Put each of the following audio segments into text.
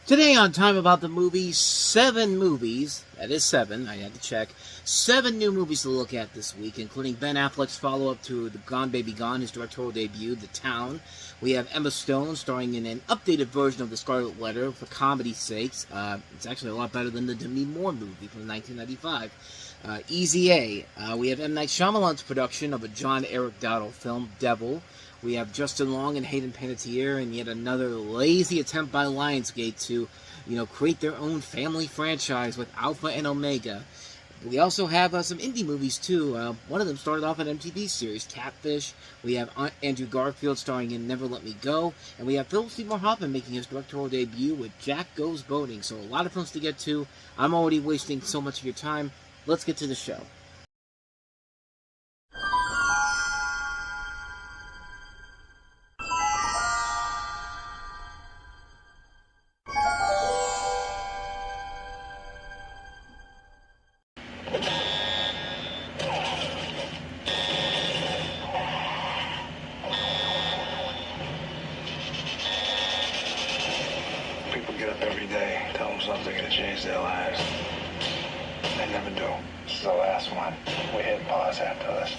Today on Time About the Movies, 7 movies, that is 7, I had to check, 7 new movies to look at this week, including Ben Affleck's follow-up to The Gone Baby Gone, his directorial debut, The Town. We have Emma Stone starring in an updated version of The Scarlet Letter for comedy's sakes. It's actually a lot better than the Demi Moore movie from 1995. Easy A. We have M. Night Shyamalan's production of a John Eric Dowdle film, Devil. We have Justin Long and Hayden Panettiere, and yet another lazy attempt by Lionsgate to, create their own family franchise with Alpha and Omega. We also have some indie movies, too. One of them started off an MTV series, Catfish. We have Andrew Garfield starring in Never Let Me Go. And we have Philip Seymour Hoffman making his directorial debut with Jack Goes Boating. So a lot of films to get to. I'm already wasting so much of your time. Let's get to the show. People get up every day, tell themselves they're going to change their lives. They never do. This is the last one. We hit pause after this.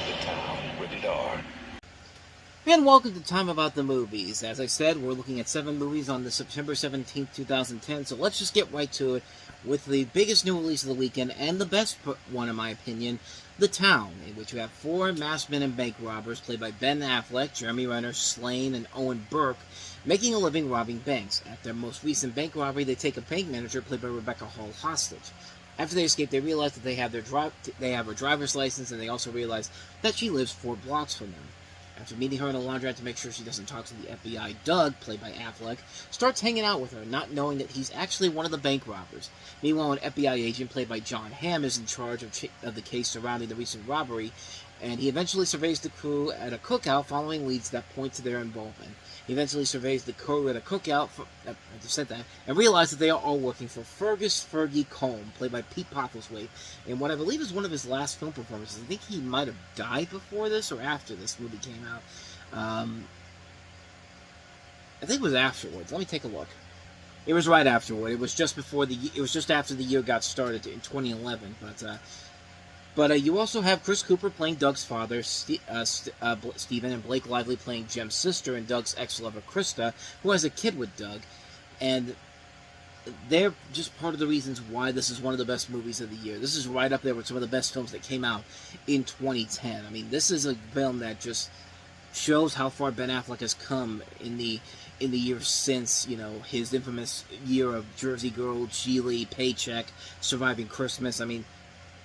The Town, rated R. And welcome to Time About the Movies. As I said, we're looking at 7 movies on the September 17th, 2010, so let's just get right to it with the biggest new release of the weekend, and the best one, in my opinion, The Town, in which we have 4 masked men and bank robbers, played by Ben Affleck, Jeremy Renner, Slane, and Owen Burke, making a living robbing banks. At their most recent bank robbery, they take a bank manager, played by Rebecca Hall, hostage. After they escape, they realize that they have her driver's license, and they also realize that she lives 4 blocks from them. After meeting her in a laundrette to make sure she doesn't talk to the FBI, Doug, played by Affleck, starts hanging out with her, not knowing that he's actually one of the bank robbers. Meanwhile, an FBI agent, played by John Hamm, is in charge of the case surrounding the recent robbery, and he eventually surveys the crew at a cookout following leads that point to their involvement. He eventually surveys the crew at a cookout, and realizes that they are all working for Fergie Colm, played by Pete Postlethwaite, in what I believe is one of his last film performances. I think he might have died before this or after this movie came out. I think it was afterwards. Let me take a look. It was right afterward. It was just after the year got started in 2011. But you also have Chris Cooper playing Doug's father, Stephen, and Blake Lively playing Jem's sister and Doug's ex-lover, Krista, who has a kid with Doug. And they're just part of the reasons why this is one of the best movies of the year. This is right up there with some of the best films that came out in 2010. I mean, this is a film that just shows how far Ben Affleck has come in the years since, his infamous year of Jersey Girl, Geely, Paycheck, Surviving Christmas. I mean,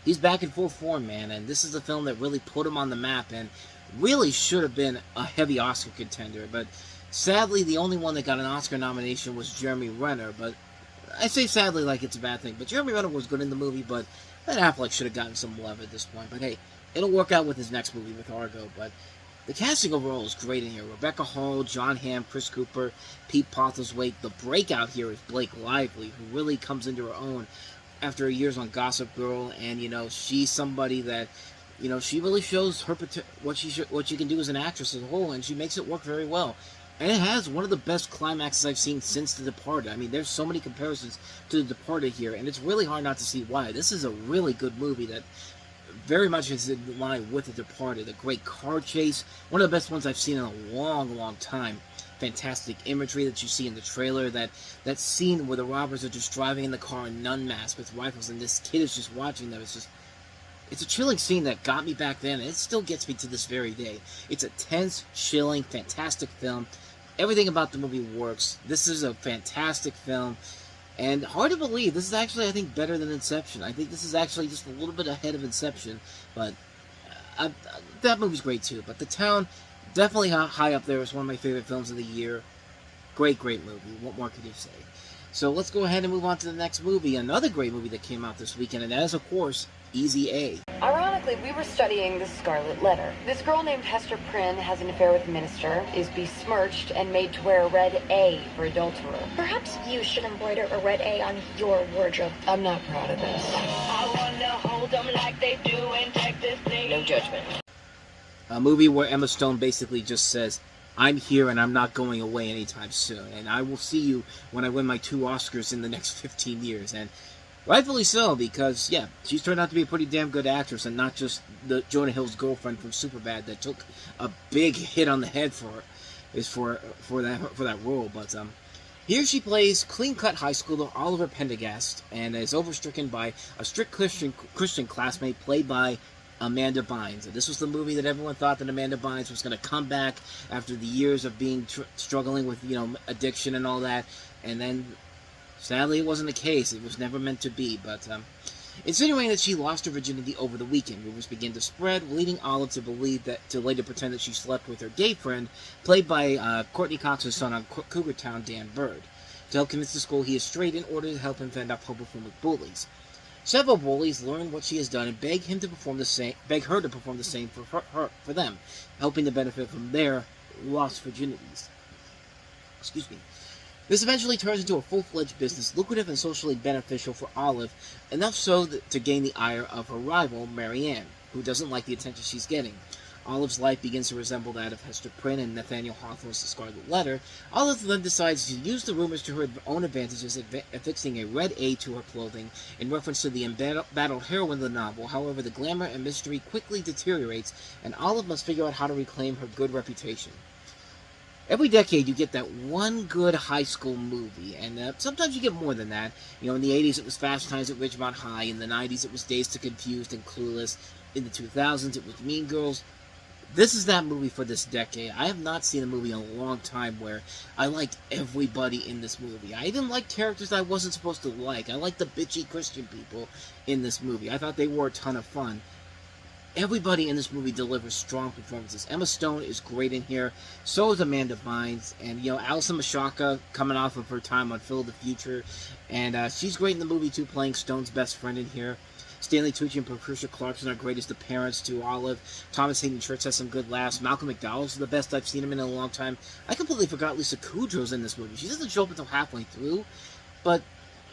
he's back in full form, man, and this is a film that really put him on the map and really should have been a heavy Oscar contender. But sadly, the only one that got an Oscar nomination was Jeremy Renner. But I say sadly like it's a bad thing. But Jeremy Renner was good in the movie, but Ben Affleck should have gotten some love at this point. But hey, it'll work out with his next movie with Argo. But the casting overall is great in here. Rebecca Hall, John Hamm, Chris Cooper, Pete Postlethwaite. The breakout here is Blake Lively, who really comes into her own after years on Gossip Girl, and she's somebody that she really shows her what she can do as an actress as a whole, and she makes it work very well. And it has one of the best climaxes I've seen since The Departed. I mean, there's so many comparisons to The Departed here, and it's really hard not to see why. This is a really good movie that very much is in line with The Departed. A great car chase, one of the best ones I've seen in a long, long time. Fantastic imagery that you see in the trailer. That scene where the robbers are just driving in the car in nun masks with rifles, and this kid is just watching them. It's a chilling scene that got me back then, and it still gets me to this very day. It's a tense, chilling, fantastic film. Everything about the movie works. This is a fantastic film, and hard to believe. This is actually, I think, better than Inception. I think this is actually just a little bit ahead of Inception, but that movie's great too. But The Town, definitely high up there as one of my favorite films of the year. Great, great movie. What more could you say? So let's go ahead and move on to the next movie. Another great movie that came out this weekend, and that is, of course, Easy A. Ironically, we were studying The Scarlet Letter. This girl named Hester Prynne has an affair with the minister, is besmirched, and made to wear a red A for adulterer. Perhaps you should embroider a red A on your wardrobe. I'm not proud of this. I wanna hold them like they do in Texas, no judgment. A movie where Emma Stone basically just says, I'm here and I'm not going away anytime soon, and I will see you when I win my 2 Oscars in the next 15 years, and rightfully so, because, yeah, she's turned out to be a pretty damn good actress, and not just the Jonah Hill's girlfriend from Superbad that took a big hit on the head for that role, but, here she plays clean-cut high schooler Oliver Pendergast, and is overstricken by a strict Christian classmate played by Amanda Bynes. And this was the movie that everyone thought that Amanda Bynes was going to come back after the years of being struggling with, addiction and all that. And then, sadly, it wasn't the case. It was never meant to be. But insinuating that she lost her virginity over the weekend, rumors began to spread, leading Olive to believe to later pretend that she slept with her gay friend, played by Courtney Cox's son on Cougar Town, Dan Bird, to help convince the school he is straight in order to help him fend off homophobic bullies. Several bullies learn what she has done and beg her to perform the same for them, helping to benefit from their lost virginities. Excuse me. This eventually turns into a full-fledged business, lucrative and socially beneficial for Olive, enough so to gain the ire of her rival, Marianne, who doesn't like the attention she's getting. Olive's life begins to resemble that of Hester Prynne and Nathaniel Hawthorne's The Scarlet Letter. Olive then decides to use the rumors to her own advantages, affixing a red A to her clothing in reference to the embattled heroine of the novel. However, the glamour and mystery quickly deteriorates, and Olive must figure out how to reclaim her good reputation. Every decade you get that one good high school movie, and sometimes you get more than that. In the 80s it was Fast Times at Ridgemont High, in the 90s it was Dazed to Confused and Clueless, in the 2000s it was Mean Girls. This is that movie for this decade. I have not seen a movie in a long time where I liked everybody in this movie. I even liked characters I wasn't supposed to like. I liked the bitchy Christian people in this movie. I thought they were a ton of fun. Everybody in this movie delivers strong performances. Emma Stone is great in here. So is Amanda Bynes. And, Alison Mashaka coming off of her time on Phil of the Future. And she's great in the movie, too, playing Stone's best friend in here. Stanley Tucci and Patricia Clarkson are greatest appearance to Olive. Thomas Hayden Church has some good laughs. Malcolm McDowell's the best I've seen him in a long time. I completely forgot Lisa Kudrow's in this movie. She doesn't show up until halfway through. But,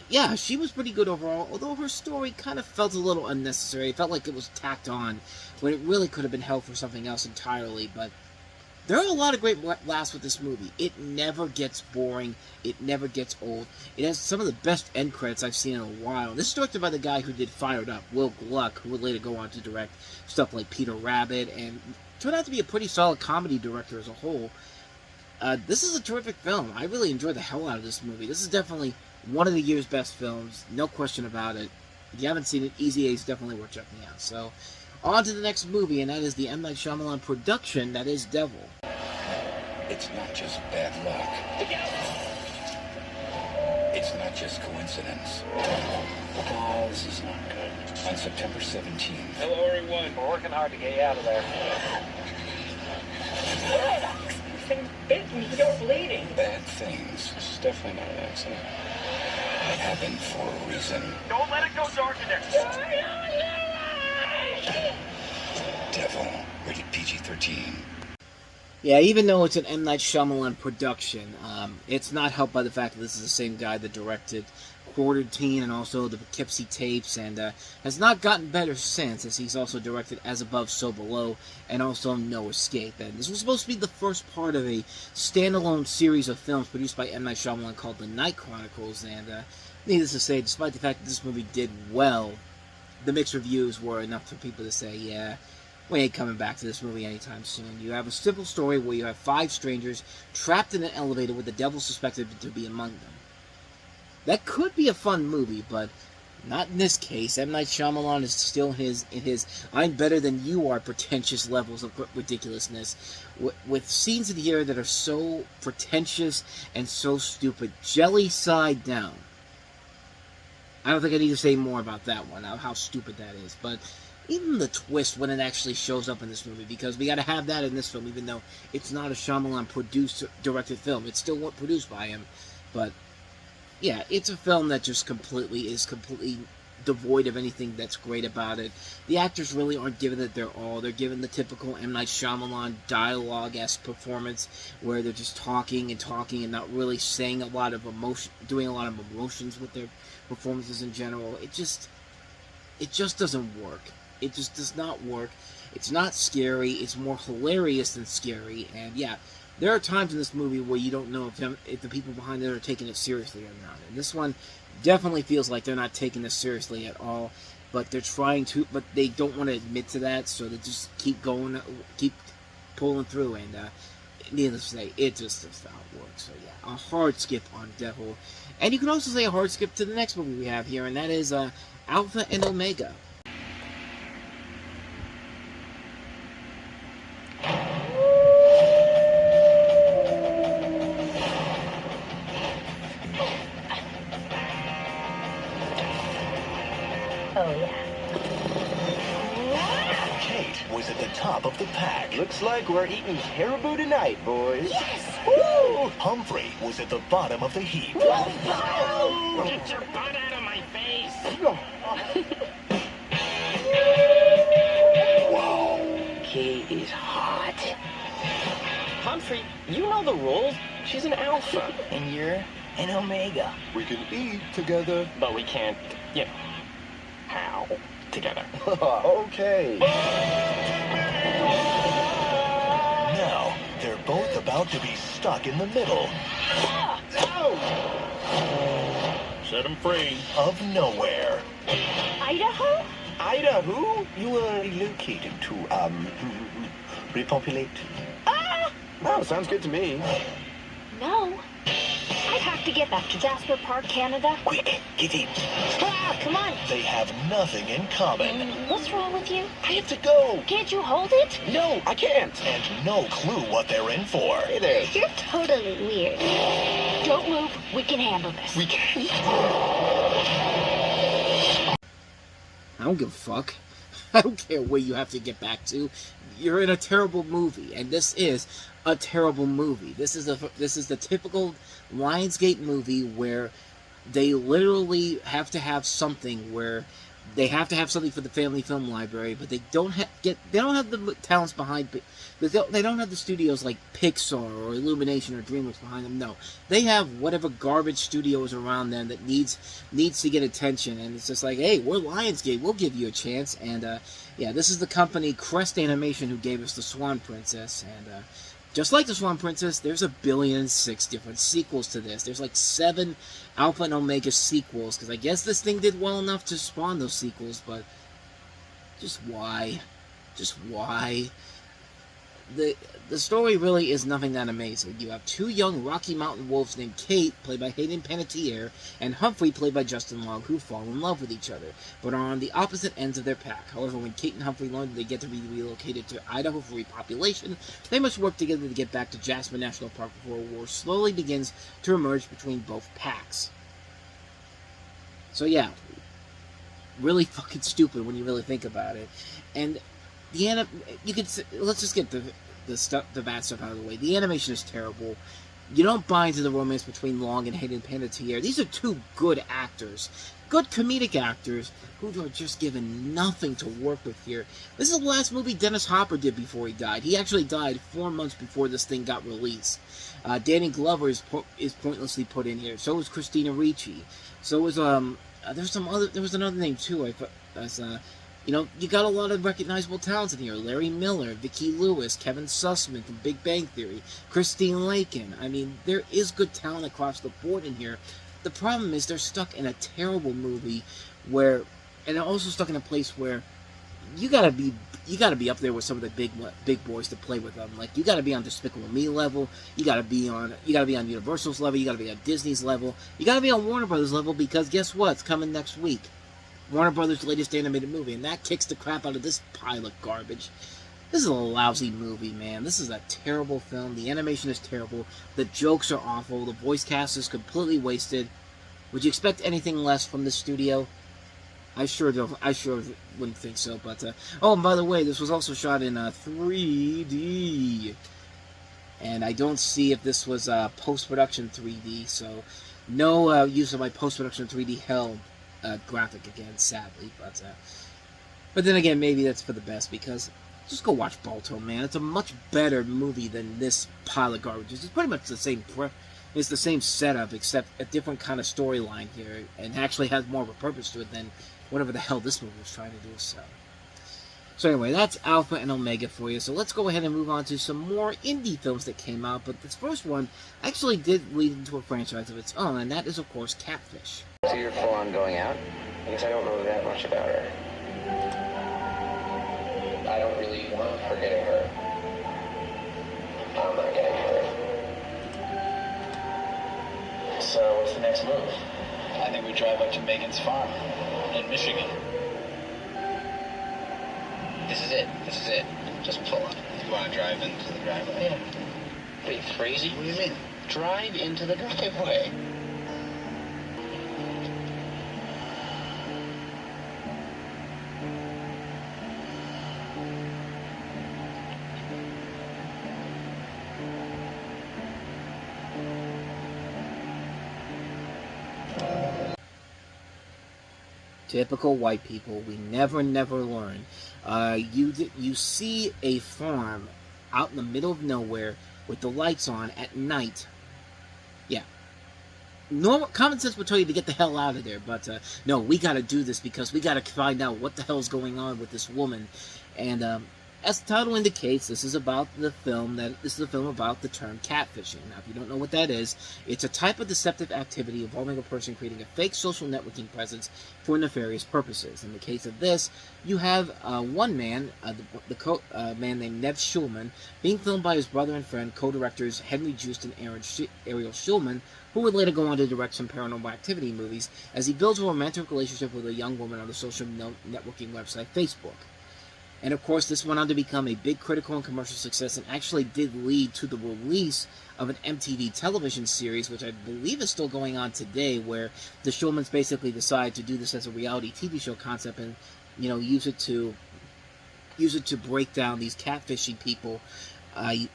yeah, she was pretty good overall, although her story kind of felt a little unnecessary. It felt like it was tacked on when it really could have been held for something else entirely. But there are a lot of great laughs with this movie. It never gets boring. It never gets old. It has some of the best end credits I've seen in a while. This is directed by the guy who did Fired Up, Will Gluck, who would later go on to direct stuff like Peter Rabbit, and turned out to be a pretty solid comedy director as a whole. This is a terrific film. I really enjoyed the hell out of this movie. This is definitely one of the year's best films, no question about it. If you haven't seen it, Easy A is definitely worth checking out. So, on to the next movie, and that is the M. Night Shyamalan production, that is Devil. It's not just bad luck. It's not just coincidence. Oh, this is not good. On September 17th. Hello, everyone. We're working hard to get you out of there. Something bit me. You're bleeding. Bad things. This is definitely not an accident. Happen for a reason. Don't let it go dark in there. Devil, rated PG-13. Yeah, even though it's an M. Night Shyamalan production, it's not helped by the fact that this is the same guy that directed Quartered Teen and also the Poughkeepsie Tapes, and has not gotten better since, as he's also directed As Above, So Below, and also No Escape. And this was supposed to be the first part of a standalone series of films produced by M. Night Shyamalan called The Night Chronicles, and needless to say, despite the fact that this movie did well, the mixed reviews were enough for people to say, yeah, we ain't coming back to this movie anytime soon. You have a simple story where you have 5 strangers trapped in an elevator with the devil suspected to be among them. That could be a fun movie, but not in this case. M. Night Shyamalan is still in his I'm better than you are pretentious levels of ridiculousness, with scenes in here that are so pretentious and so stupid. Jelly side down. I don't think I need to say more about that one, how stupid that is, but even the twist when it actually shows up in this movie, because we got to have that in this film, even though it's not a Shyamalan directed film. It's still produced by him, but yeah, it's a film that just completely devoid of anything that's great about it. The actors really aren't giving it their all. They're given the typical M. Night Shyamalan dialogue-esque performance where they're just talking and not really saying a lot of emotion, doing a lot of emotions with their performances in general. It just doesn't work. It just does not work. It's not scary. It's more hilarious than scary. And yeah, there are times in this movie where you don't know if the people behind it are taking it seriously or not. And this one definitely feels like they're not taking this seriously at all. But they're trying to, but they don't want to admit to that, so they just keep going, keep pulling through. And needless to say, it just does not work. So yeah, a hard skip on Devil. And you can also say a hard skip to the next movie we have here, and that is Alpha and Omega. Oh, yeah. Kate was at the top of the pack. Looks like we're eating caribou tonight, boys. Yes! Woo! Humphrey was at the bottom of the heap. Get your butt out of my face! Wow. Kate is hot. Humphrey, you know the rules. She's an alpha. And you're an Omega. We can eat together. But we can't, how together. Okay. Now, they're both about to be stuck in the middle Set him free. of nowhere. Idaho? Idaho? You were relocated to, repopulate? Oh, sounds good to me. No. I have to get back to Jasper Park, Canada. Quick, give in. Ah, come on. They have nothing in common What's wrong with you? I have to go. Can't you hold it? No, I can't. and no clue what they're in for. Hey there. You're totally weird. Don't move. We can handle this. We can't. I don't give a fuck. I don't care where you have to get back to. You're in a terrible movie, and this is a terrible movie. This is the typical Lionsgate movie where they literally have to have something where they have to have something for the family film library, but they don't have the talents behind. They don't have the studios like Pixar or Illumination or DreamWorks behind them. No, they have whatever garbage studios around them that needs to get attention, and it's just like, hey, we're Lionsgate, we'll give you a chance. And yeah, this is the company Crest Animation who gave us the Swan Princess, and just like the Swan Princess, there's 1,000,000,006 different sequels to this. There's like 7 Alpha and Omega sequels, because I guess this thing did well enough to spawn those sequels, but just why? Just why? The story really is nothing that amazing. You have 2 young Rocky Mountain wolves named Kate, played by Hayden Panettiere, and Humphrey, played by Justin Long, who fall in love with each other, but are on the opposite ends of their pack. However, when Kate and Humphrey learn that they get to be relocated to Idaho for repopulation, they must work together to get back to Jasper National Park before a war slowly begins to emerge between both packs. So yeah, really fucking stupid when you really think about it. And let's just get the bad stuff out of the way. The animation is terrible. You don't buy into the romance between Long and Hayden Panettiere. These are 2 good actors, good comedic actors, who are just given nothing to work with here. This is the last movie Dennis Hopper did before he died. He actually died 4 months before this thing got released. Danny Glover is pointlessly put in here. So was Christina Ricci. So was there was another name too. You got a lot of recognizable talents in here. Larry Miller, Vicki Lewis, Kevin Sussman from Big Bang Theory, Christine Lakin. I mean, there is good talent across the board in here. The problem is they're stuck in a terrible movie and they're also stuck in a place where you gotta be up there with some of the big boys to play with them. Like, you gotta be on Despicable Me level. You gotta be on Universal's level. You gotta be on Disney's level. You gotta be on Warner Brothers level, because guess what? It's coming next week. Warner Brothers' latest animated movie, and that kicks the crap out of this pile of garbage. This is a lousy movie, man. This is a terrible film. The animation is terrible. The jokes are awful. The voice cast is completely wasted. Would you expect anything less from this studio? I sure wouldn't think so. But oh, and by the way, this was also shot in 3D, and I don't see if this was post-production 3D. So no use of my post-production 3D hell. Graphic again, sadly, but then again, maybe that's for the best, because just go watch Balto, man. It's a much better movie than this pile of garbage. It's pretty much the same. It's the same setup, except a different kind of storyline here, and actually has more of a purpose to it than whatever the hell this movie was trying to do. So, So anyway, that's Alpha and Omega for you. So let's go ahead and move on to some more indie films that came out. But this first one actually did lead into a franchise of its own, and that is, of course, Catfish. So you're full on going out? I guess I don't know that much about her. I don't really want her getting hurt. I'm not getting hurt. So what's the next move? I think we drive up to Megan's farm in Michigan. This is it. This is it. Just pull up. You want to drive into the driveway? Yeah. Are you crazy? What do you mean? Drive into the driveway. Typical white people. We never learn. You see a farm out in the middle of nowhere with the lights on at night. Yeah. Normal common sense would tell you to get the hell out of there, but no, we got to do this because we got to find out what the hell's going on with this woman. And as the title indicates, this is about the film this is a film about the term catfishing. Now, if you don't know what that is, it's a type of deceptive activity involving a person creating a fake social networking presence for nefarious purposes. In the case of this, you have one man, man named Nev Schulman, being filmed by his brother and friend, co-directors Henry Joost and Ariel Schulman, who would later go on to direct some paranormal activity movies, as he builds a romantic relationship with a young woman on the social networking website Facebook. And of course, this went on to become a big critical and commercial success and actually did lead to the release of an MTV television series, which I believe is still going on today, where the Schulmans basically decide to do this as a reality TV show concept and, you know, use it to break down these catfishing people,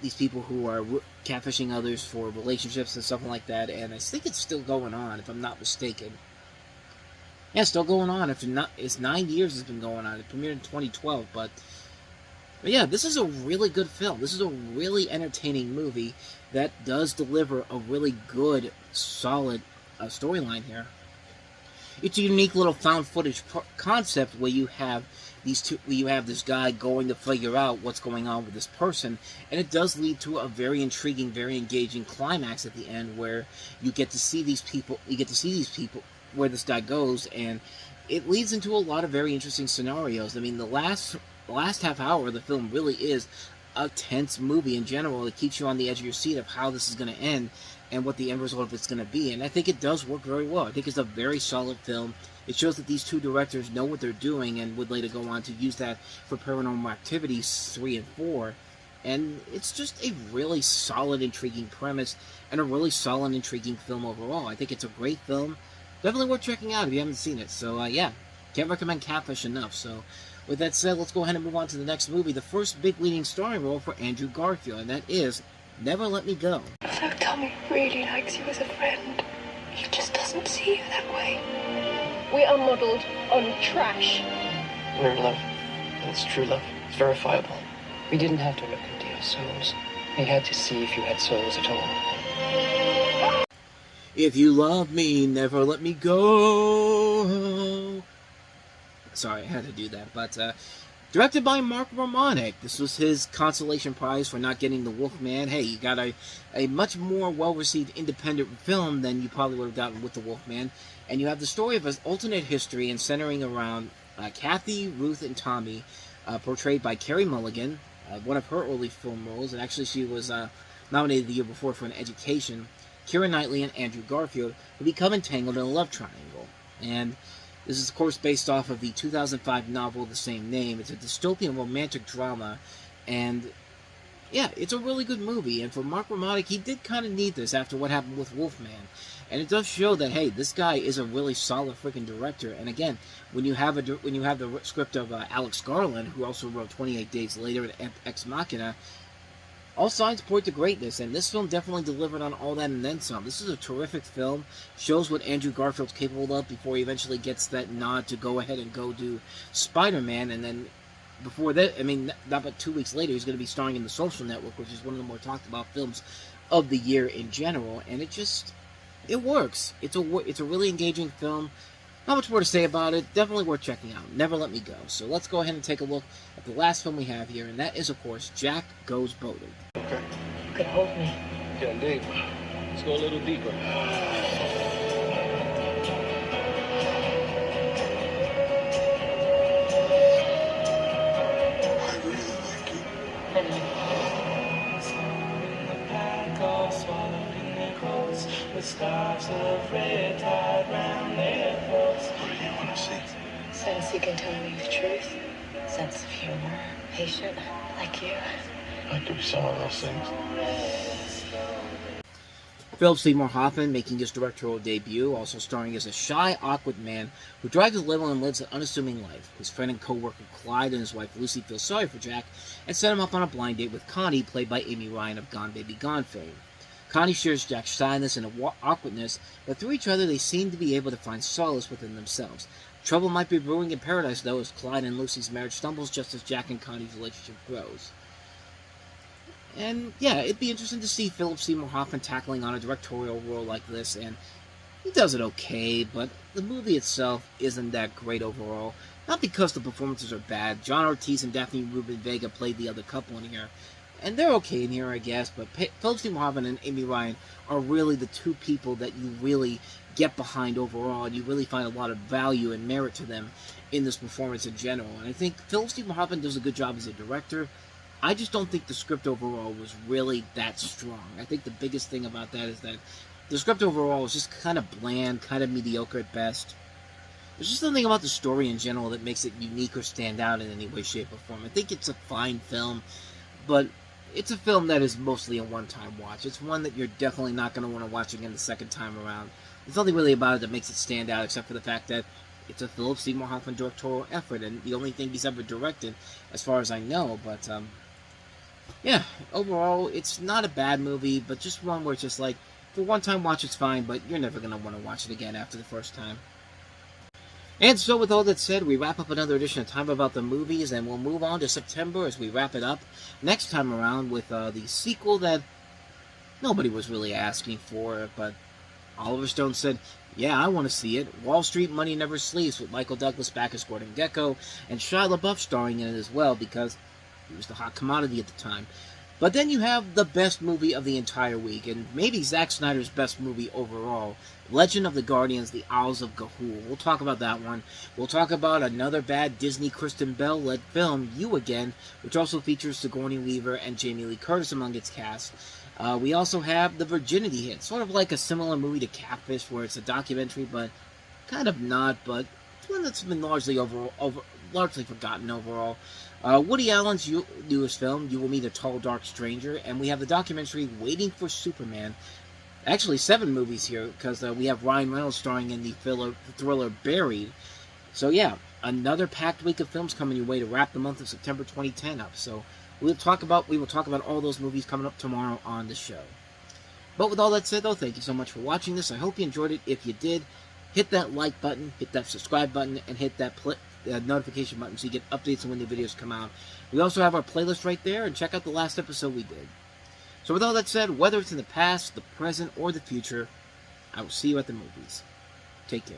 these people who are catfishing others for relationships and stuff like that. And I think it's still going on, if I'm not mistaken. Yeah, still going on. It's 9 years it's been going on. It premiered in 2012, but yeah, this is a really good film. This is a really entertaining movie that does deliver a really good, solid storyline here. It's a unique little found footage concept where you have this guy going to figure out what's going on with this person, and it does lead to a very intriguing, very engaging climax at the end where you get to see these people. Where this guy goes, and it leads into a lot of very interesting scenarios. I mean, the last half hour of the film really is a tense movie in general. It keeps you on the edge of your seat of how this is going to end and what the end result of it's going to be, and I think it does work very well. I think it's a very solid film. It shows that these two directors know what they're doing and would later go on to use that for Paranormal Activity 3 and 4, and it's just a really solid, intriguing premise and a really solid, intriguing film overall. I think it's a great film. Definitely worth checking out if you haven't seen it. So, yeah, can't recommend Catfish enough. So, with that said, let's go ahead and move on to the next movie. The first big leading starring role for Andrew Garfield, and that is Never Let Me Go. So Tommy really likes you as a friend. He just doesn't see you that way. We are modelled on trash. We're in love. That's true love. It's verifiable. We didn't have to look into your souls. We had to see if you had souls at all. If you love me, never let me go. Sorry, I had to do that. But directed by Mark Romanek. This was his consolation prize for not getting The Wolfman. Hey, you got a much more well-received independent film than you probably would have gotten with The Wolfman. And you have the story of an alternate history and centering around Kathy, Ruth, and Tommy, portrayed by Carey Mulligan, one of her early film roles. And actually, she was nominated the year before for An Education. Keira Knightley and Andrew Garfield, who become entangled in a love triangle. And this is, of course, based off of the 2005 novel of the same name. It's a dystopian romantic drama, and yeah, it's a really good movie. And for Mark Romanek, he did kind of need this after what happened with Wolfman. And it does show that, hey, this guy is a really solid freaking director. And again, when you have the script of Alex Garland, who also wrote 28 Days Later and Ex Machina, all signs point to greatness, and this film definitely delivered on all that and then some. This is a terrific film, shows what Andrew Garfield's capable of before he eventually gets that nod to go ahead and go do Spider-Man, and then before that, I mean, not but 2 weeks later, he's going to be starring in The Social Network, which is one of the more talked about films of the year in general, and it works. It's a really engaging film. Not much more to say about it. Definitely worth checking out. Never Let Me Go. So let's go ahead and take a look at the last film we have here, and that is, of course, Jack Goes Boating. Okay. You could hold me. Yeah, deep. Let's go a little deeper. With scarves of red tied round their throats. What do you want to see? Sense you can tell me the truth. Sense of humor. Patient. Like you. I do some of those things. Philip Seymour Hoffman making his directorial debut, also starring as a shy, awkward man who drives a limo and lives an unassuming life. His friend and co-worker Clyde and his wife Lucy feel sorry for Jack and set him up on a blind date with Connie, played by Amy Ryan of Gone Baby Gone fame. Connie shares Jack's shyness and awkwardness, but through each other they seem to be able to find solace within themselves. Trouble might be brewing in paradise, though, as Clyde and Lucy's marriage stumbles just as Jack and Connie's relationship grows. And, yeah, it'd be interesting to see Philip Seymour Hoffman tackling on a directorial role like this, and he does it okay, but the movie itself isn't that great overall. Not because the performances are bad. John Ortiz and Daphne Rubin Vega played the other couple in here, and they're okay in here, I guess, but Philip Seymour Hoffman and Amy Ryan are really the two people that you really get behind overall, and you really find a lot of value and merit to them in this performance in general. And I think Philip Seymour Hoffman does a good job as a director. I just don't think the script overall was really that strong. I think the biggest thing about that is that the script overall is just kind of bland, kind of mediocre at best. There's just nothing about the story in general that makes it unique or stand out in any way, shape, or form. I think it's a fine film, but it's a film that is mostly a one-time watch. It's one that you're definitely not going to want to watch again the second time around. There's nothing really about it that makes it stand out except for the fact that it's a Philip Seymour Hoffman directorial effort, and the only thing he's ever directed, as far as I know. But, yeah, overall, it's not a bad movie, but just one where it's just like, for one-time watch it's fine, but you're never going to want to watch it again after the first time. And so with all that said, we wrap up another edition of Time About the Movies, and we'll move on to September as we wrap it up next time around with the sequel that nobody was really asking for, but Oliver Stone said, yeah, I want to see it. Wall Street Money Never Sleeps, with Michael Douglas back as Gordon Gekko, and Shia LaBeouf starring in it as well, because he was the hot commodity at the time. But then you have the best movie of the entire week, and maybe Zack Snyder's best movie overall, Legend of the Guardians, The Owls of Ga'Hoole. We'll talk about that one. We'll talk about another bad Disney Kristen Bell-led film, You Again, which also features Sigourney Weaver and Jamie Lee Curtis among its cast. We also have The Virginity Hit, sort of like a similar movie to Catfish, where it's a documentary, but kind of not, but it's one that's been largely forgotten overall. Woody Allen's newest film, You Will Meet a Tall, Dark Stranger, and we have the documentary Waiting for Superman. Actually, 7 movies here, because we have Ryan Reynolds starring in the thriller Buried. So yeah, another packed week of films coming your way to wrap the month of September 2010 up. So we will talk about all those movies coming up tomorrow on the show. But with all that said, though, thank you so much for watching this. I hope you enjoyed it. If you did, hit that like button, hit that subscribe button, and hit that notification button so you get updates on when new videos come out. We also have our playlist right there, and check out the last episode we did. So with all that said, whether it's in the past, the present, or the future, I will see you at the movies. Take care.